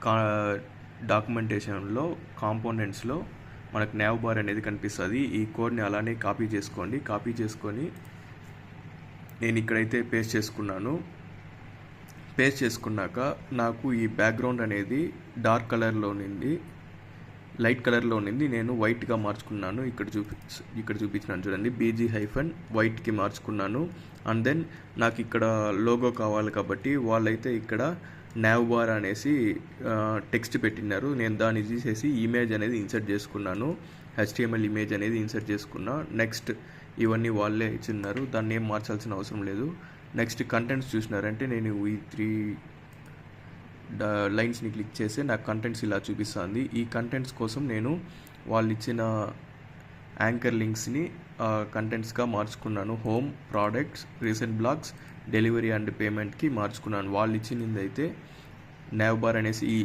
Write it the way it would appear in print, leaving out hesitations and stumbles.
కా డాక్యుమెంటేషన్లో కాంపోనెంట్స్లో మనకు nav bar అనేది కనిపిస్తుంది. ఈ కోడ్ని అలానే కాపీ చేసుకోండి. కాపీ చేసుకొని నేను ఇక్కడైతే పేస్ట్ చేసుకున్నాను. పేస్ట్ చేసుకున్నాక నాకు ఈ బ్యాక్గ్రౌండ్ అనేది డార్క్ కలర్లో నుండి లైట్ కలర్లో ఉన్నది నేను వైట్గా మార్చుకున్నాను. ఇక్కడ చూపించినాను చూడండి, BG-వైట్కి మార్చుకున్నాను. అండ్ దెన్ నాకు ఇక్కడ లోగో కావాలి కాబట్టి వాళ్ళైతే ఇక్కడ nav బార్ అనేసి టెక్స్ట్ పెట్టినారు. నేను దాన్ని తీసేసి ఇమేజ్ అనేది ఇన్సర్ట్ చేసుకున్నాను. HTML ఇమేజ్ అనేది ఇన్సర్ట్ చేసుకున్నా. నెక్స్ట్ ఇవన్నీ వాళ్ళే ఇచ్చిన్నారు, దాన్ని ఏం మార్చాల్సిన అవసరం లేదు. నెక్స్ట్ కంటెంట్స్ చూసినారంటే నేను ఈ 3 లైన్స్ని క్లిక్ చేస్తే నాకు కంటెంట్స్ ఇలా చూపిస్తుంది. ఈ కంటెంట్స్ కోసం నేను వాళ్ళు ఇచ్చిన యాంకర్ లింక్స్ని కంటెంట్స్గా మార్చుకున్నాను. Home, products, recent blogs, delivery and పేమెంట్కి మార్చుకున్నాను. వాళ్ళు ఇచ్చినది అయితే nav బార్ అనేసి ఈ